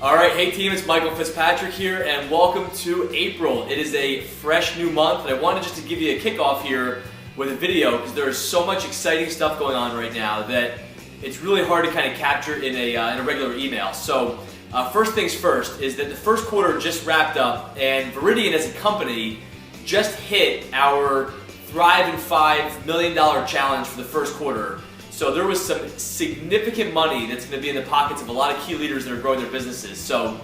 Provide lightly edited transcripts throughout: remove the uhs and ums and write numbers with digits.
All right, hey team, it's Michael Fitzpatrick here, and welcome to April. It is a fresh new month, and I wanted just to give you a kickoff here with a video because there is so much exciting stuff going on right now that it's really hard to kind of capture in a regular email. So first things first is that the first quarter just wrapped up, and Veridian as a company just hit our Thrive in $5 million challenge for the first quarter. So there was some significant money that's going to be in the pockets of a lot of key leaders that are growing their businesses. So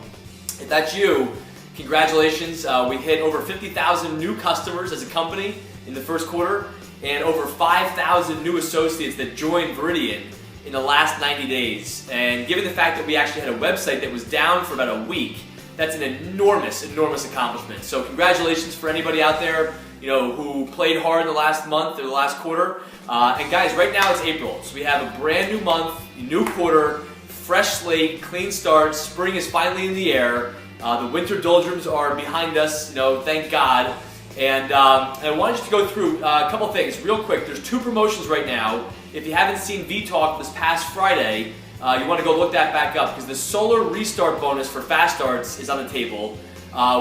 if that's you, congratulations. We hit over 50,000 new customers as a company in the first quarter and over 5,000 new associates that joined Veridian in the last 90 days. And given the fact that we actually had a website that was down for about a week, that's an enormous accomplishment. So congratulations for anybody out there who played hard in the last month or the last quarter. And guys, right now it's April, so we have a brand new month, new quarter, fresh slate, clean start. Spring is finally in the air. The winter doldrums are behind us, thank God. And I wanted just to go through a couple things real quick. There's two promotions right now. If you haven't seen V-Talk this past Friday, you want to go look that back up because the Solar Restart bonus for Fast Starts is on the table,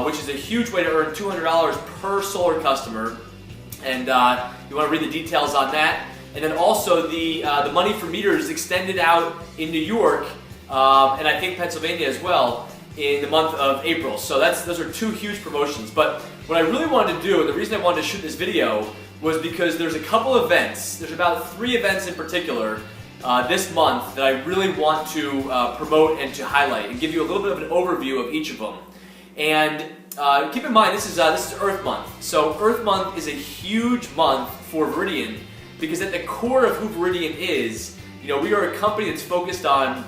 which is a huge way to earn $200 per solar customer. And you want to read the details on that. And then also the money for meters extended out in New York, and I think Pennsylvania as well, in the month of April. So those are two huge promotions. But what I really wanted to do, and the reason I wanted to shoot this video, was because there's a couple events. There's about 3 events in particular this month that I really want to promote and to highlight and give you a little bit of an overview of each of them. And keep in mind, this is Earth Month. So Earth Month is a huge month for Veridian because at the core of who Veridian is, we are a company that's focused on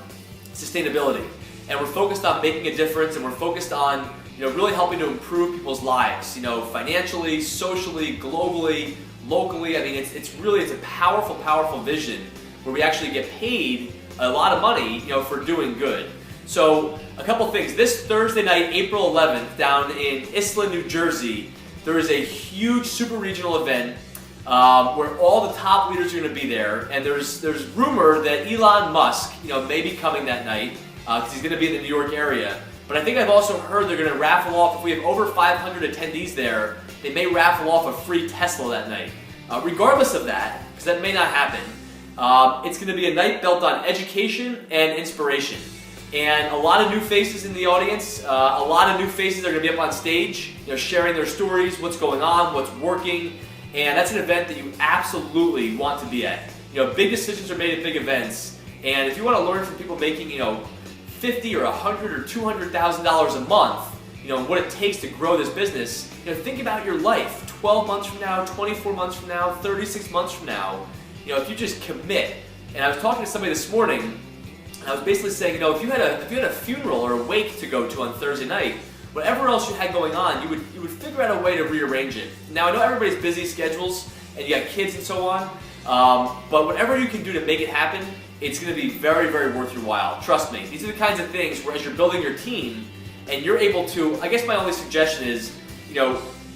sustainability, and we're focused on making a difference, and we're focused on really helping to improve people's lives, financially, socially, globally, locally. I mean, it's a powerful vision where we actually get paid a lot of money, for doing good. So a couple things. This Thursday night, April 11th, down in Islip, New Jersey, there is a huge super regional event where all the top leaders are going to be there, and there's rumor that Elon Musk, may be coming that night because he's going to be in the New York area. But I think I've also heard they're going to raffle off, if we have over 500 attendees there, they may raffle off a free Tesla that night. Regardless of that, because that may not happen, it's going to be a night built on education and inspiration. And a lot of new faces in the audience, a lot of new faces are going to be up on stage, sharing their stories, what's going on, what's working, and that's an event that you absolutely want to be at. Big decisions are made at big events, and if you want to learn from people making, $50 or $100 or $200,000 a month, what it takes to grow this business, think about your life 12 months from now, 24 months from now, 36 months from now. If you just commit. And I was talking to somebody this morning, and I was basically saying, if you had a funeral or a wake to go to on Thursday night, whatever else you had going on, you would figure out a way to rearrange it. Now I know everybody's busy schedules, and you got kids and so on, but whatever you can do to make it happen, it's going to be very worth your while. Trust me. These are the kinds of things where as you're building your team, and you're able to, I guess my only suggestion is,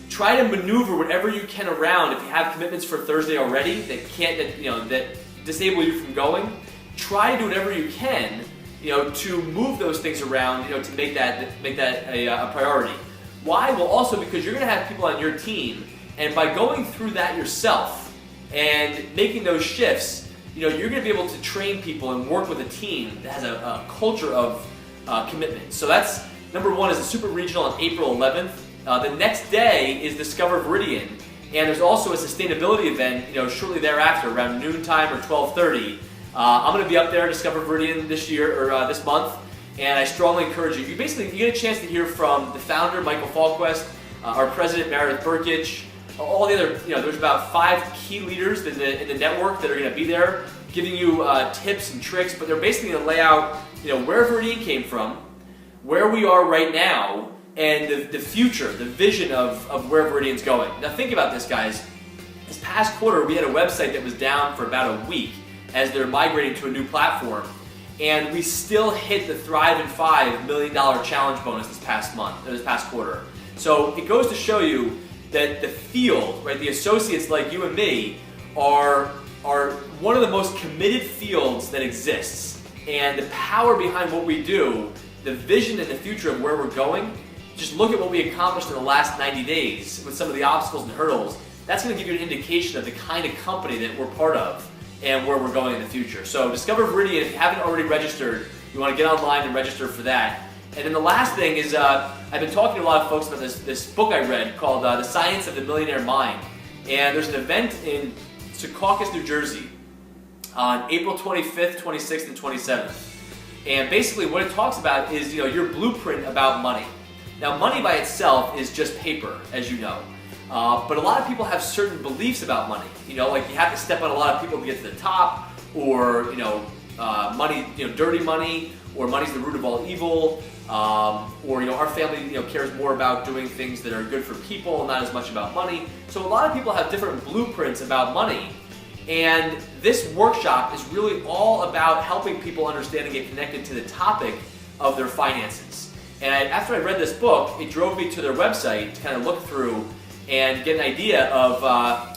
try to maneuver whatever you can around. If you have commitments for Thursday already that disable you from going, try to do whatever you can, to move those things around, to make that a priority. Why? Well, also because you're going to have people on your team, and by going through that yourself and making those shifts, you're going to be able to train people and work with a team that has a culture of commitment. So that's number one, is a super regional on April 11th. The next day is Discover Veridian, and there's also a sustainability event, shortly thereafter, around noontime or 12:30. I'm going to be up there, Discover Veridian, this year or this month, and I strongly encourage you. You get a chance to hear from the founder, Michael Falquist, our president, Meredith Burkich, all the other. There's about 5 key leaders in the network that are going to be there, giving you tips and tricks. But they're basically going to lay out, where Veridian came from, where we are right now, and the future, the vision of where Veridian's going. Now think about this, guys. This past quarter, we had a website that was down for about a week as they're migrating to a new platform, and we still hit the Thrive in $5 million challenge bonus this past quarter. So it goes to show you that the field, right, the associates like you and me, are one of the most committed fields that exists, and the power behind what we do the vision and the future of where we're going, just look at what we accomplished in the last 90 days with some of the obstacles and hurdles. That's going to give you an indication of the kind of company that we're part of and where we're going in the future. So Discover Veridian, if you haven't already registered, you want to get online and register for that. And then the last thing is, I've been talking to a lot of folks about this book I read called The Science of the Millionaire Mind. And there's an event in Secaucus, New Jersey on April 25th, 26th, and 27th. And basically what it talks about is, your blueprint about money. Now, money by itself is just paper, as you know. But a lot of people have certain beliefs about money. Like you have to step on a lot of people to get to the top, or money, dirty money, or money's the root of all evil, or our family cares more about doing things that are good for people and not as much about money. So a lot of people have different blueprints about money, and this workshop is really all about helping people understand and get connected to the topic of their finances. And after I read this book, it drove me to their website to kind of look through and get an idea of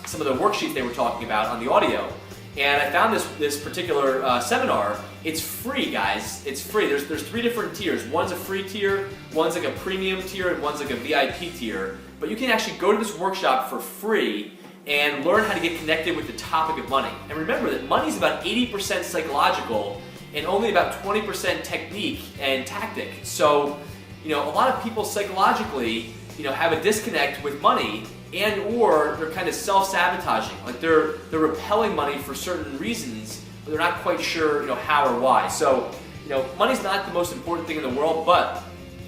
some of the worksheets they were talking about on the audio. And I found this particular seminar. It's free, guys. It's free. There's 3 different tiers. One's a free tier, one's like a premium tier, and one's like a VIP tier. But you can actually go to this workshop for free and learn how to get connected with the topic of money. And remember that money is about 80% psychological and only about 20% technique and tactic. So, a lot of people psychologically, have a disconnect with money, and or they're kind of self-sabotaging. Like they're repelling money for certain reasons, but they're not quite sure, how or why. So, money's not the most important thing in the world, but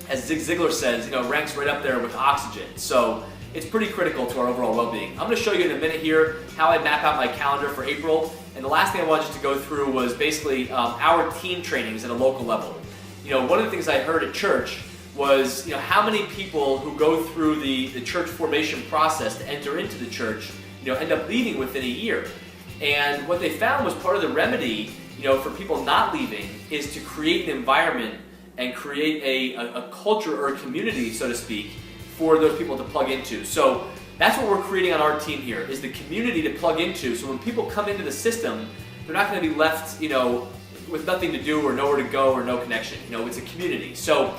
as Zig Ziglar says, ranks right up there with oxygen. So it's pretty critical to our overall well-being. I'm going to show you in a minute here how I map out my calendar for April. And the last thing I wanted you to go through was basically our team trainings at a local level. One of the things I heard at church was how many people who go through the church formation process to enter into the church end up leaving within a year. And what they found was part of the remedy for people not leaving is to create an environment and create a culture or a community, so to speak, for those people to plug into. So that's what we're creating on our team here, is the community to plug into. So when people come into the system, they're not going to be left with nothing to do or nowhere to go or no connection. It's a community. So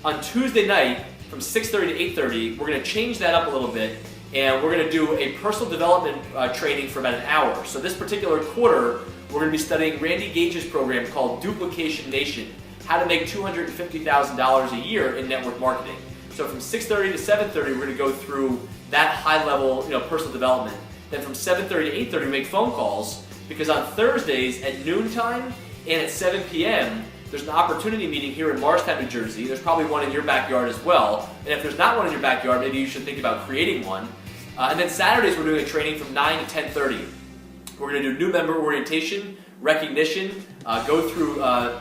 on Tuesday night from 6:30 to 8:30, we're going to change that up a little bit, and we're going to do a personal development training for about an hour. So this particular quarter, we're going to be studying Randy Gage's program called Duplication Nation, how to make $250,000 a year in network marketing. So from 6:30 to 7:30, we're going to go through that high-level personal development. Then from 7:30 to 8:30, we make phone calls, because on Thursdays at noontime and at 7 p.m., there's an opportunity meeting here in Morristown, New Jersey. There's probably one in your backyard as well. And if there's not one in your backyard, maybe you should think about creating one. And then Saturdays, we're doing a training from 9 to 10:30. We're going to do new member orientation, recognition, go through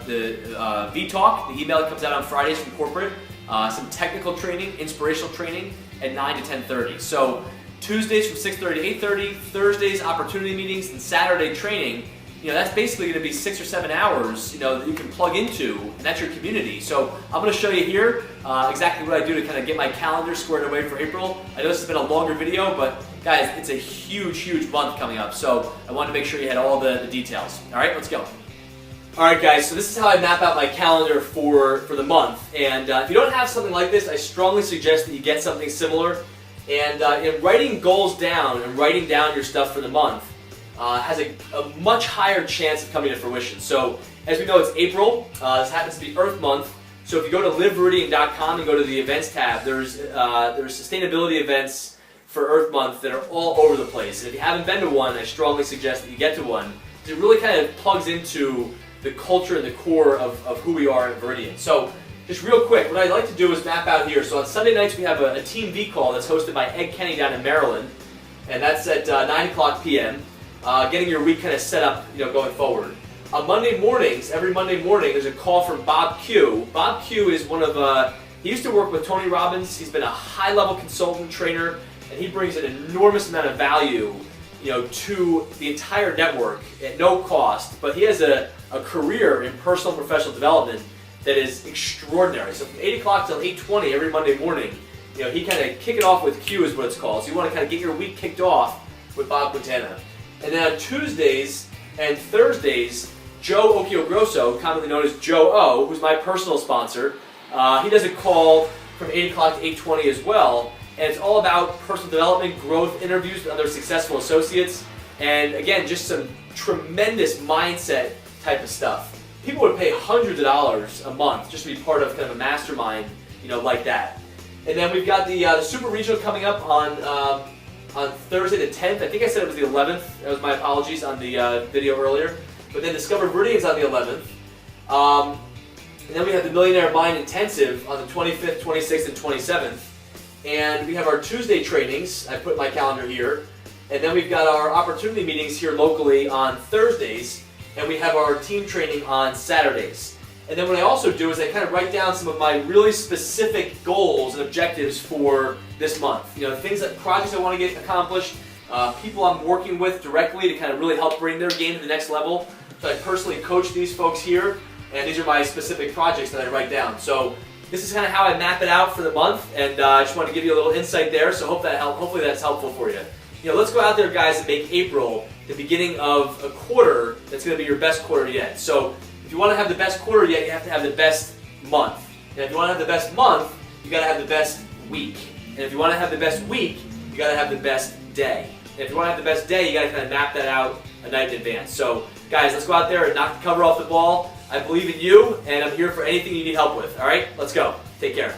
the V-Talk, the email that comes out on Fridays from corporate, some technical training, inspirational training at 9 to 10:30. So Tuesdays from 6:30 to 8:30, Thursdays opportunity meetings, and Saturday training. That's basically going to be 6 or 7 hours, that you can plug into, and that's your community. So I'm going to show you here exactly what I do to kind of get my calendar squared away for April. I know this has been a longer video, but guys, it's a huge, huge month coming up. So I wanted to make sure you had all the details. All right, let's go. All right, guys, so this is how I map out my calendar for the month. And if you don't have something like this, I strongly suggest that you get something similar. And writing goals down and writing down your stuff for the month has a much higher chance of coming to fruition. So as we know, it's April. This happens to be Earth Month. So if you go to liveveridian.com and go to the events tab, there's sustainability events for Earth Month that are all over the place. And if you haven't been to one, I strongly suggest that you get to one, because it really kind of plugs into the culture and the core of who we are at Veridian. So just real quick, what I'd like to do is map out here. So on Sunday nights, we have a Team V call that's hosted by Ed Kenny down in Maryland, and that's at 9 o'clock p.m. Getting your week kind of set up, going forward. On Monday mornings, every Monday morning, there's a call from Bob Q. Bob Q is one of, he used to work with Tony Robbins. He's been a high-level consultant trainer, and he brings an enormous amount of value, to the entire network at no cost. But he has a career in personal and professional development that is extraordinary. So from 8 o'clock till 8:20 every Monday morning, he kind of kick it off with Q is what it's called. So you want to kind of get your week kicked off with Bob Quintana. And then on Tuesdays and Thursdays, Joe Occhiogrosso, commonly known as Joe O, who's my personal sponsor. He does a call from 8 o'clock to 8:20 as well, and it's all about personal development, growth, interviews with other successful associates, and again, just some tremendous mindset type of stuff. People would pay hundreds of dollars a month just to be part of kind of a mastermind, like that. And then we've got the Super Regional coming up on Thursday the 10th. I think I said it was the 11th. That was my apologies on the video earlier. But then Discover Meridian's on the 11th. And then we have the Millionaire Mind Intensive on the 25th, 26th, and 27th. And we have our Tuesday trainings. I put my calendar here. And then we've got our opportunity meetings here locally on Thursdays. And we have our team training on Saturdays. And then what I also do is I kind of write down some of my really specific goals and objectives for this month. Things that projects I want to get accomplished, people I'm working with directly to kind of really help bring their game to the next level. So I personally coach these folks here, and these are my specific projects that I write down. So this is kind of how I map it out for the month, and I just want to give you a little insight there. So hopefully that's helpful for you. Let's go out there, guys, and make April the beginning of a quarter that's going to be your best quarter yet. So if you want to have the best quarter yet, you have to have the best month. And if you want to have the best month, you got to have the best week. And if you want to have the best week, you got to have the best day. And if you want to have the best day, you got to kind of map that out a night in advance. So guys, let's go out there and knock the cover off the ball. I believe in you, and I'm here for anything you need help with. All right, let's go. Take care.